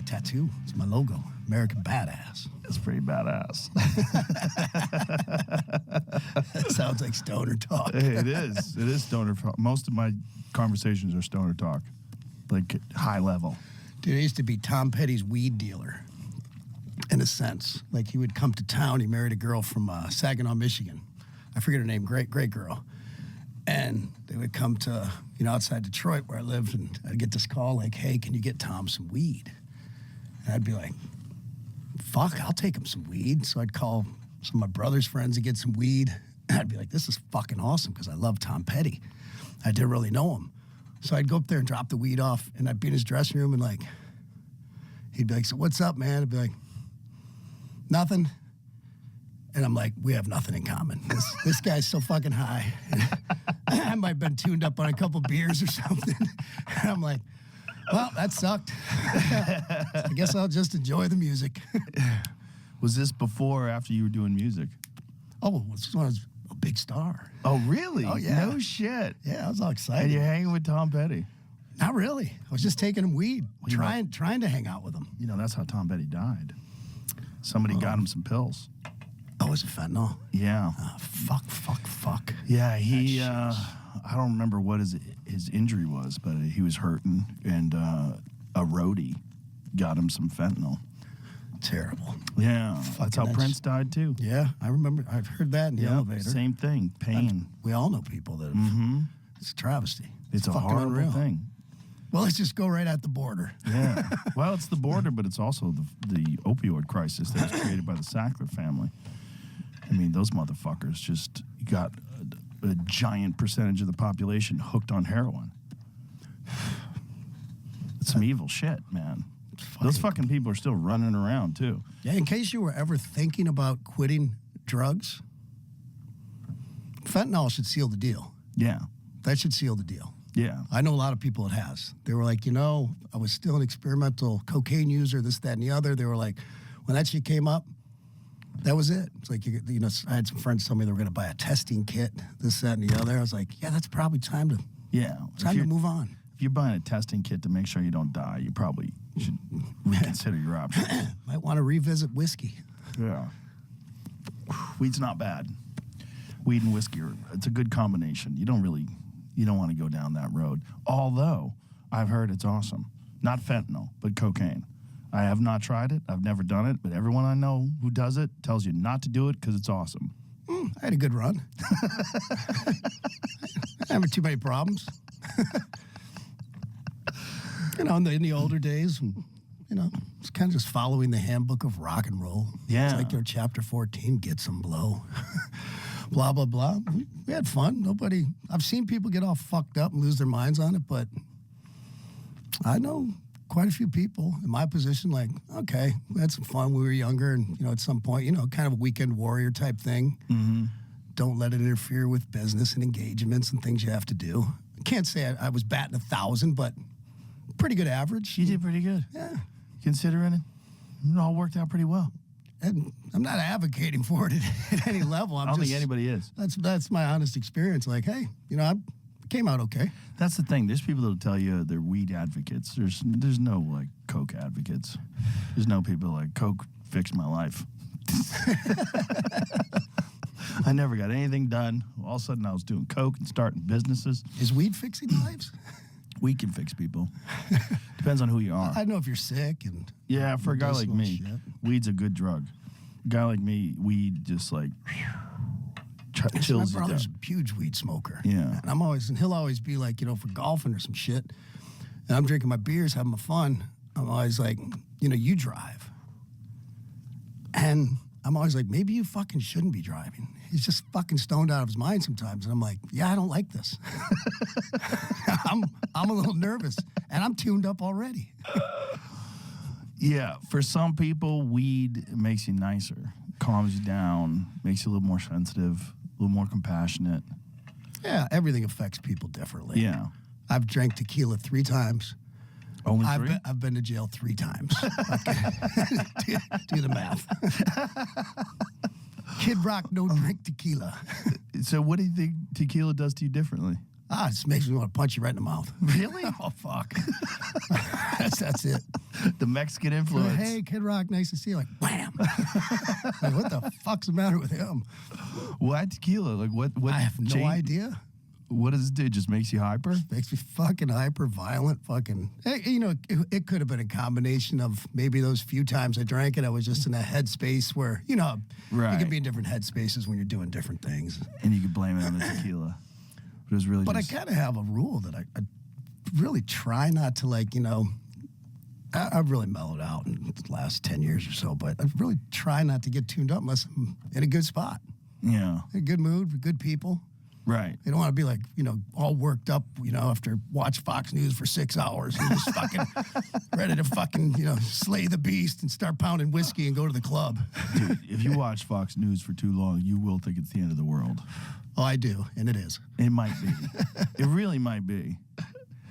tattoo. It's my logo, American Badass. It's pretty badass. Sounds like stoner talk. Hey, it is. It is stoner talk. Most of my conversations are stoner talk, like high level. Dude, I used to be Tom Petty's weed dealer, in a sense. Like, he would come to town. He married a girl from Saginaw, Michigan. I forget her name. Great girl. And they would come to, outside Detroit where I lived, and I'd get this call like, hey, can you get Tom some weed? And I'd be like, fuck, I'll take him some weed. So I'd call some of my brother's friends to get some weed. And I'd be like, this is fucking awesome because I love Tom Petty. I didn't really know him. So I'd go up there and drop the weed off, and I'd be in his dressing room, and like, he'd be like, so what's up, man? I'd be like, nothing. And I'm like, we have nothing in common. This guy's so fucking high. I might have been tuned up on a couple beers or something. And I'm like, well, that sucked. I guess I'll just enjoy the music. Was this before or after you were doing music? Oh, this when I was a big star. Oh, really? Oh, yeah. No shit. Yeah, I was all excited. And you're hanging with Tom Petty? Not really. I was just taking him weed, trying to hang out with him. That's how Tom Petty died. Somebody got him some pills. Oh, was it fentanyl? Yeah. Oh, fuck. Yeah, he, I don't remember what his injury was, but he was hurting, and a roadie got him some fentanyl. Terrible. Yeah, that's how Prince died, too. Yeah, I remember. I've heard that in the elevator. Same thing, pain. We all know people that have. It's a travesty. It's a horrible thing. Well, let's just go right at the border. Yeah. Well, it's the border, but it's also the opioid crisis that was created by the Sackler family. I mean, those motherfuckers just got a giant percentage of the population hooked on heroin. It's some evil shit, man. Those fucking people are still running around, too. Yeah, in case you were ever thinking about quitting drugs, fentanyl should seal the deal. Yeah. That should seal the deal. Yeah. I know a lot of people it has. They were like, I was still an experimental cocaine user, this, that, and the other. They were like, when that shit came up, that was it. It's like, I had some friends tell me they were going to buy a testing kit, this, that, and the other. I was like, yeah, that's probably time to move on. If you're buying a testing kit to make sure you don't die, you probably should reconsider your options. Might want to revisit whiskey. Yeah. Weed's not bad. Weed and whiskey, it's a good combination. You don't want to go down that road. Although, I've heard it's awesome. Not fentanyl, but cocaine. I have not tried it. I've never done it. But everyone I know who does it tells you not to do it because it's awesome. I had a good run. I haven't too many problems. In the older days, it's kind of just following the handbook of rock and roll. Yeah. It's like their chapter 14, get some blow. Blah, blah, blah. We had fun. I've seen people get all fucked up and lose their minds on it, but I know quite a few people in my position, like, okay, we had some fun when we were younger, and, at some point, kind of a weekend warrior type thing. Mm-hmm. Don't let it interfere with business and engagements and things you have to do. I can't say I was batting 1,000, but pretty good average. You did pretty good. Yeah. Considering it all worked out pretty well. And I'm not advocating for it at any level. I don't think anybody is. That's my honest experience. Like, hey, I came out okay. That's the thing. There's people that'll tell you they're weed advocates. There's no like coke advocates. There's no people like coke fixed my life. I never got anything done. All of a sudden I was doing coke and starting businesses. Is weed fixing lives? Weed can fix people. Depends on who you are. I know if you're sick and yeah, for a guy like me, weed's a good drug. A guy like me, weed just like chills you my brother's down. a huge weed smoker. Yeah. And he'll always be like, for golfing or some shit. And I'm drinking my beers, having my fun. I'm always like, you drive. And I'm always like, maybe you fucking shouldn't be driving. He's just fucking stoned out of his mind sometimes. And I'm like, yeah, I don't like this. I'm a little nervous, and I'm tuned up already. Yeah, for some people, weed makes you nicer, calms you down, makes you a little more sensitive, a little more compassionate. Yeah, everything affects people differently. Yeah. I've drank tequila 3 times. Only 3? I've been to jail 3 times. Do the math. Kid Rock, no drink tequila. So what do you think tequila does to you differently? It just makes me want to punch you right in the mouth. Really? Oh, fuck. That's it. The Mexican influence. Hey, Kid Rock, nice to see you. Like, wham. Like, what the fuck's the matter with him? Why tequila? Like, what I have no idea. What does it do? It just makes you hyper? Makes me fucking hyper, violent, fucking. You know, it could have been a combination of maybe those few times I drank it, I was just in a headspace where, you know, you Right. can be in different headspaces when you're doing different things. And you could blame it on the tequila. But it was really But just... I kind of have a rule that I really try not to, like, you know, I've really mellowed out in the last 10 years or so, but I really try not to get tuned up unless I'm in a good spot, Yeah. in a good mood, with good people. Right. You don't want to be like, you know, all worked up, you know, after watch Fox News for 6 hours and just fucking ready to fucking, you know, slay the beast and start pounding whiskey and go to the club. Dude, if you watch Fox News for too long, you will think it's the end of the world. Oh, I do, and it is. It might be. It really might be.